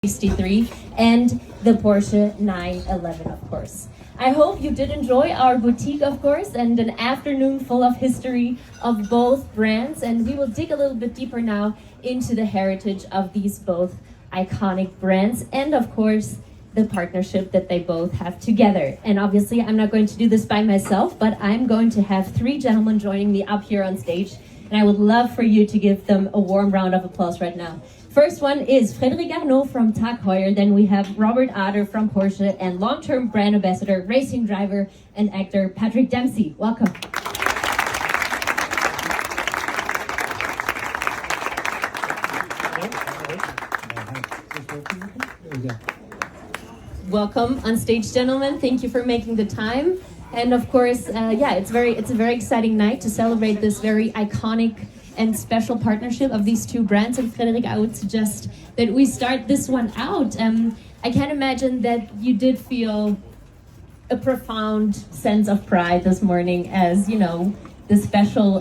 63 and the Porsche 911, of course. I hope you did enjoy our boutique, of course, and an afternoon full of history of both brands. And we will dig a little bit deeper now into the heritage of these both iconic brands and, of course, the partnership that they both have together. And obviously, I'm not going to do this by myself, but I'm going to have three gentlemen joining me up here on stage. And I would love for you to give them a warm round of applause right now. First one is Frédéric Arnaud from TAG Heuer. Then we have Robert Ader from Porsche and long-term brand ambassador, racing driver, and actor Patrick Dempsey. Welcome. Welcome on stage, gentlemen. Thank you for making the time. And of course, it's a very exciting night to celebrate this very iconic and special partnership of these two brands. And Frédéric, I would suggest that we start this one out. I can imagine that you did feel a profound sense of pride this morning as, you know, the special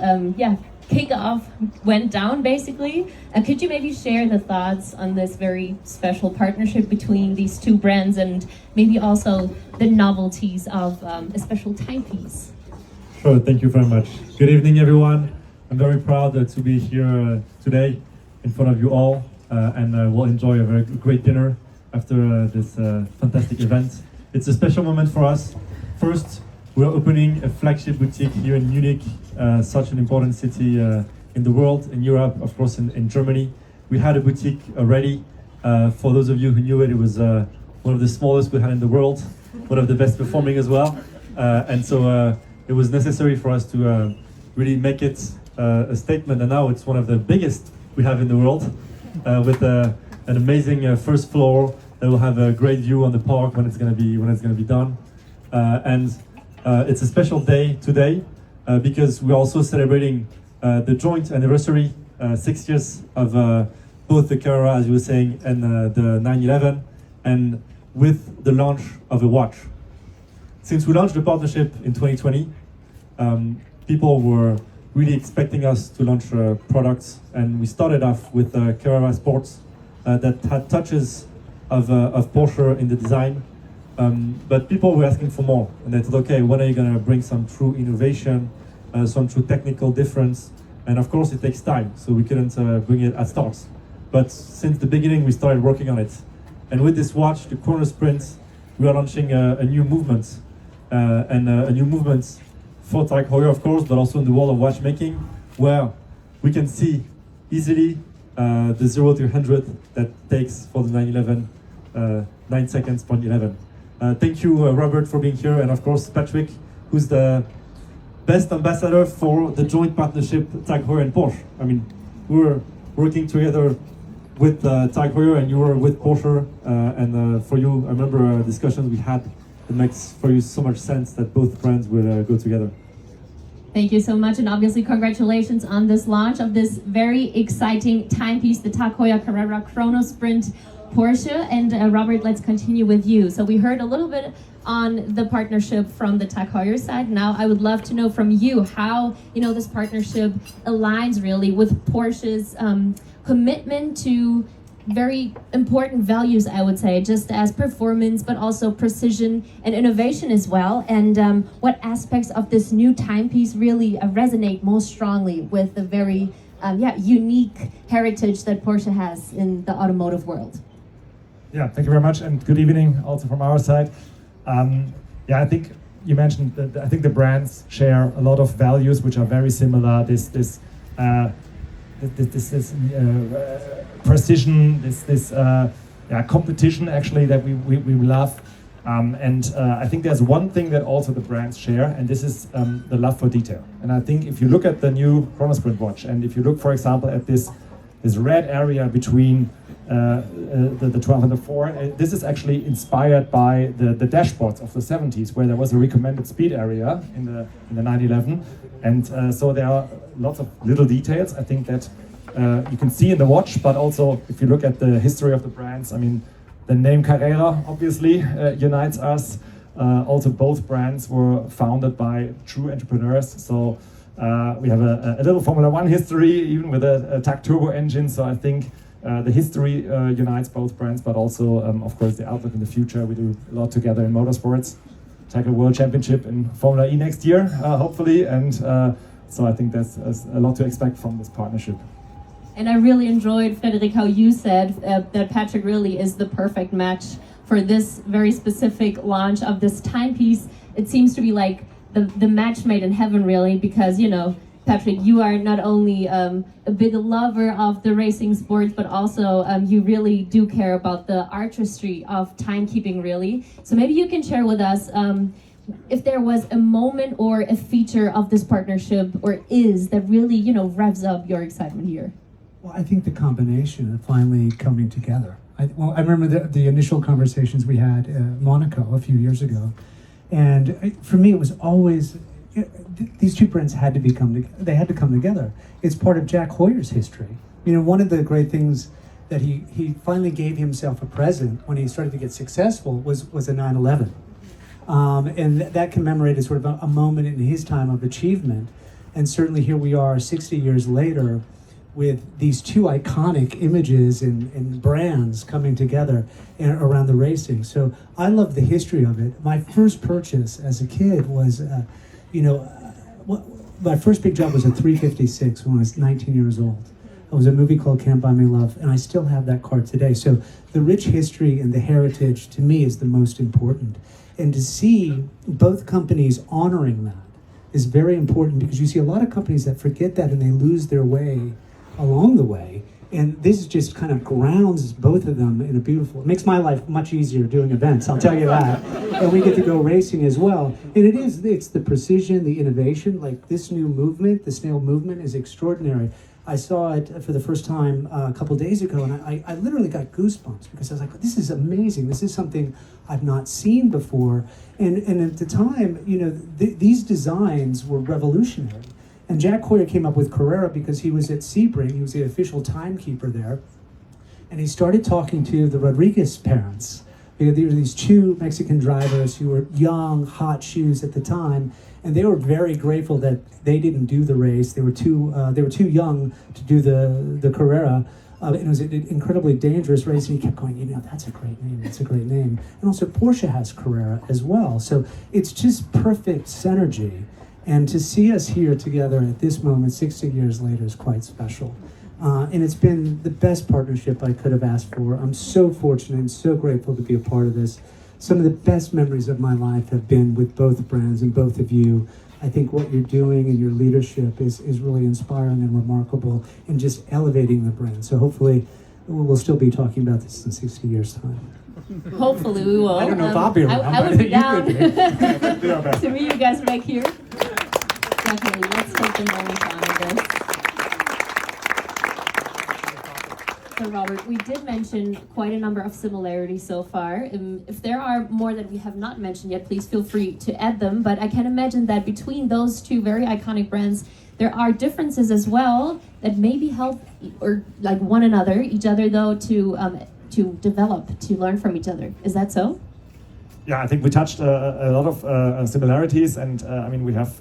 kickoff went down, basically. Could you maybe share the thoughts on this very special partnership between these two brands and maybe also the novelties of a special timepiece? Sure, thank you very much. Good evening, everyone. I'm very proud to be here today in front of you all, and we'll enjoy a very great dinner after this fantastic event. It's a special moment for us. First, we're opening a flagship boutique here in Munich, such an important city in the world, in Europe, of course, in Germany. We had a boutique already. For those of you who knew it, it was one of the smallest we had in the world, one of the best performing as well. And so it was necessary for us to really make it a statement, and now it's one of the biggest we have in the world, with an amazing first floor that will have a great view on the park when it's going to be done. And it's a special day today because we're also celebrating the joint anniversary, 6 years of both the Carrera, as you were saying, and the 911, and with the launch of a watch. Since we launched the partnership in 2020, people were really expecting us to launch products, and we started off with Carrera Sports that had touches of Porsche in the design, but people were asking for more, and they thought, okay, when are you going to bring some true innovation, some true technical difference? And of course it takes time, so we couldn't bring it at start, but since the beginning we started working on it. And with this watch, the Chronosprint, we are launching a new movement, and a new movement for TAG Heuer, of course, but also in the world of watchmaking, where we can see easily the 0 to 100 that takes for the 911, 9 seconds, 0.11. Thank you, Robert, for being here, and of course, Patrick, who's the best ambassador for the joint partnership TAG Heuer and Porsche. I mean, we're working together with TAG Heuer, and you were with Porsche, and for you, I remember discussions we had. It makes for you so much sense that both brands will go together. Thank you so much, and obviously congratulations on this launch of this very exciting timepiece, the TAG Heuer Carrera Chronosprint Porsche. And Robert, let's continue with you. So we heard a little bit on the partnership from the TAG Heuer side. Now I would love to know from you how, you know, this partnership aligns really with Porsche's commitment to very important values, I would say, just as performance, but also precision and innovation as well. And what aspects of this new timepiece really resonate most strongly with the very unique heritage that Porsche has in the automotive world? Yeah, thank you very much, and good evening also from our side. I think you mentioned that I think the brands share a lot of values which are very similar. This precision, this competition actually that we love, and I think there's one thing that also the brands share, and this is the love for detail. And I think if you look at the new Chronosprint watch, and if you look, for example, at this red area between the 12 and the 4, this is actually inspired by the dashboards of the 70s, where there was a recommended speed area in the 911, and so there are lots of little details, I think, that you can see in the watch, but also if you look at the history of the brands, I mean, the name Carrera obviously unites us. Also, both brands were founded by true entrepreneurs, so we have a little Formula One history, even with a TAG turbo engine, so I think the history unites both brands, but also, of course, the outlook in the future. We do a lot together in motorsports. TAG Heuer World Championship in Formula E next year, hopefully, and so I think there's a lot to expect from this partnership. And I really enjoyed, Frederic, how you said that Patrick really is the perfect match for this very specific launch of this timepiece. It seems to be like the match made in heaven, really, because, you know, Patrick, you are not only a big lover of the racing sports, but also you really do care about the artistry of timekeeping, really. So maybe you can share with us if there was a moment or a feature of this partnership, or is, that really, you know, revs up your excitement here. Well, I think the combination of finally coming together. I remember the initial conversations we had at Monaco a few years ago, and for me it was always these two brands had to they had to come together. It's part of Jack Heuer's history. You know, one of the great things that he finally gave himself a present when he started to get successful was a 911, and that commemorated sort of a moment in his time of achievement. And certainly here we are 60 years later, with these two iconic images and brands coming together around the racing. So I love the history of it. My first purchase as a kid was, my first big job was a 356 when I was 19 years old. It was a movie called Can't Buy Me Love, and I still have that car today. So the rich history and the heritage, to me, is the most important. And to see both companies honoring that is very important, because you see a lot of companies that forget that and they lose their way along the way, and this just kind of grounds both of them in a beautiful. It makes my life much easier doing events, I'll tell you that. And we get to go racing as well. And it's the precision, the innovation. Like this new movement, the snail movement, is extraordinary. I saw it for the first time a couple days ago, and I literally got goosebumps, because I was like, this is amazing. This is something I've not seen before. And at the time, you know, these designs were revolutionary. And Jack Heuer came up with Carrera because he was at Sebring. He was the official timekeeper there. And he started talking to the Rodriguez parents. There were these two Mexican drivers who were young, hot shoes at the time. And they were very grateful that they didn't do the race. They were too young to do the Carrera. It was an incredibly dangerous race. And he kept going, you know, that's a great name. That's a great name. And also Porsche has Carrera as well. So it's just perfect synergy. And to see us here together at this moment, 60 years later, is quite special. And it's been the best partnership I could have asked for. I'm so fortunate and so grateful to be a part of this. Some of the best memories of my life have been with both brands and both of you. I think what you're doing and your leadership is really inspiring and remarkable, and just elevating the brand. So hopefully we'll still be talking about this in 60 years' time. Hopefully we will. I don't know if I'll be around. I would be down Yeah. to meet you guys back here. Definitely, let's take the moment to honor this. So Robert, we did mention quite a number of similarities so far. If there are more that we have not mentioned yet, please feel free to add them. But I can imagine that between those two very iconic brands, there are differences as well that maybe help or like one another, each other though, to develop, to learn from each other. Is that so? Yeah, I think we touched a lot of similarities, and I mean, we have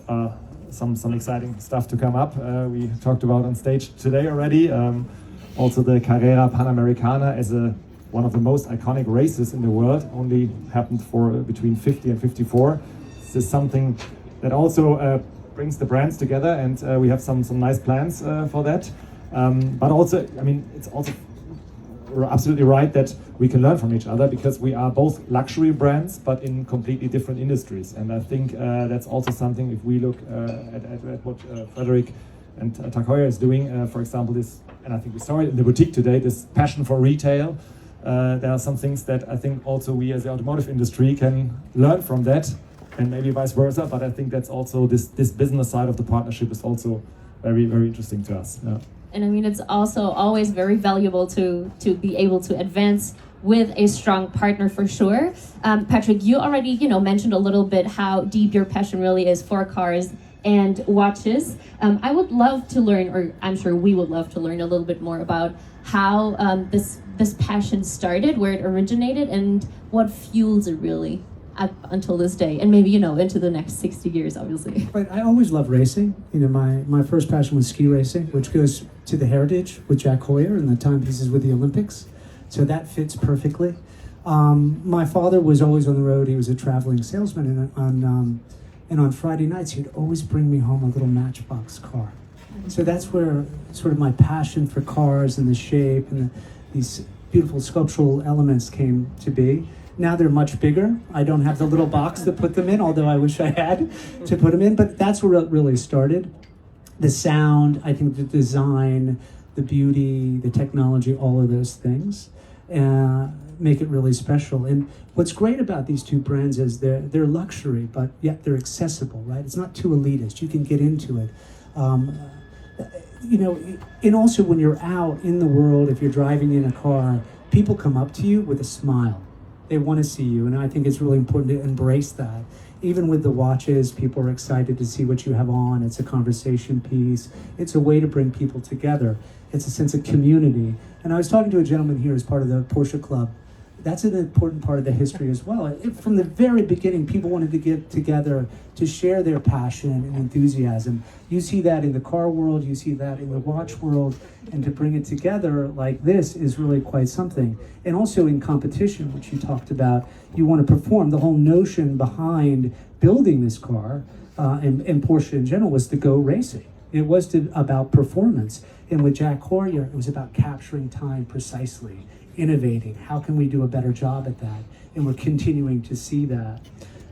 some exciting stuff to come up. We talked about on stage today already. Also the Carrera Panamericana as one of the most iconic races in the world, only happened for between 50 and 54. This is something that also brings the brands together, and we have some nice plans for that. But also, I mean, it's also absolutely right that we can learn from each other, because we are both luxury brands but in completely different industries. And I think that's also something, if we look at what Frederic and TAG Heuer is doing, for example, this, and I think we saw it in the boutique today, this passion for retail. There are some things that I think also we as the automotive industry can learn from that, and maybe vice versa. But I think that's also this business side of the partnership is also very, very interesting to us. Yeah. And I mean, it's also always very valuable to be able to advance with a strong partner, for sure. Patrick, you already mentioned a little bit how deep your passion really is for cars and watches. I would love to learn, or I'm sure we would love to learn a little bit more about how this passion started, where it originated, and what fuels it really. up until this day, and maybe, into the next 60 years, obviously. But I always loved racing. My first passion was ski racing, which goes to the heritage with Jack Heuer and the timepieces with the Olympics. So that fits perfectly. My father was always on the road. He was a traveling salesman, and on Friday nights, he'd always bring me home a little Matchbox car. So that's where sort of my passion for cars and the shape and these beautiful sculptural elements came to be. Now they're much bigger. I don't have the little box to put them in, although I wish I had to put them in. But that's where it really started. The sound, I think the design, the beauty, the technology, all of those things make it really special. And what's great about these two brands is they're luxury, but yet they're accessible, right? It's not too elitist. You can get into it. And also when you're out in the world, if you're driving in a car, people come up to you with a smile. They want to see you, and I think it's really important to embrace that. Even with the watches, people are excited to see what you have on. It's a conversation piece. It's a way to bring people together. It's a sense of community. And I was talking to a gentleman here as part of the Porsche Club. That's an important part of the history as well. From the very beginning, people wanted to get together to share their passion and enthusiasm. You see that in the car world, you see that in the watch world, and to bring it together like this is really quite something. And also in competition, which you talked about, you want to perform. The whole notion behind building this car, and Porsche in general, was to go racing. It was about performance. And with Jack Heuer, it was about capturing time precisely, innovating. How can we do a better job at that? And we're continuing to see that.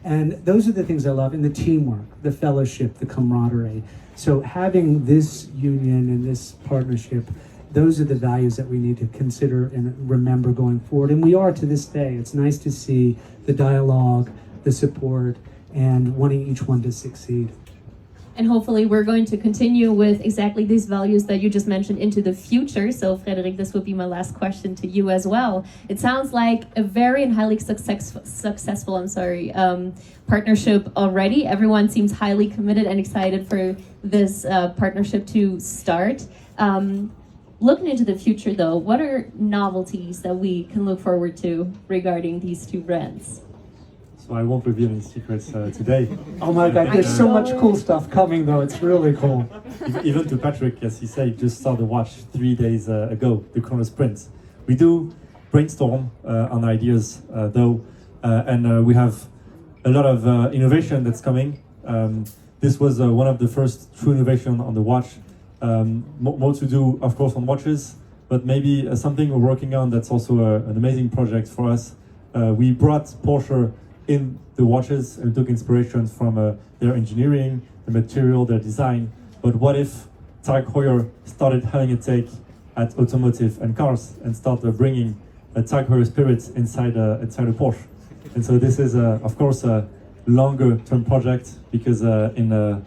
And those are the things I love, and the teamwork, the fellowship, the camaraderie. So having this union and this partnership, those are the values that we need to consider and remember going forward. And we are to this day. It's nice to see the dialogue, the support, and wanting each one to succeed. And hopefully we're going to continue with exactly these values that you just mentioned into the future. So Frederic, this would be my last question to you as well. It sounds like a very and highly successful partnership already. Everyone seems highly committed and excited for this partnership to start. Looking into the future though, what are novelties that we can look forward to regarding these two brands? So I won't reveal any secrets today. Oh my God, there's so much cool stuff coming though, it's really cool. Even to Patrick, as he said, just saw the watch 3 days ago, the Chronosprint. We do brainstorm on ideas though, and we have a lot of innovation that's coming. This was one of the first true innovation on the watch. More to do, of course, on watches, but maybe something we're working on that's also an amazing project for us. We brought Porsche in the watches and took inspiration from their engineering, the material, their design. But what if TAG Heuer started having a take at automotive and cars and started bringing a TAG Heuer spirit inside a Porsche? And so this is, of course, a longer-term project because the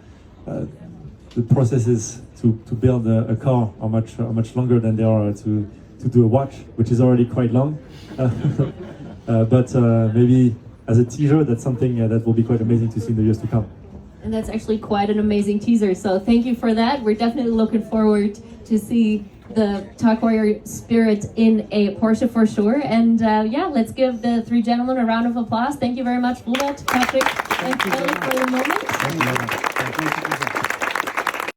processes to build a car are much longer than they are to do a watch, which is already quite long. But maybe as a teaser, that's something that will be quite amazing to see in the years to come. And that's actually quite an amazing teaser. So thank you for that. We're definitely looking forward to see the TAG Heuer spirit in a Porsche for sure. And let's give the three gentlemen a round of applause. Thank you very much, Robert, Patrick, and Philip for your moment. Thank you very much.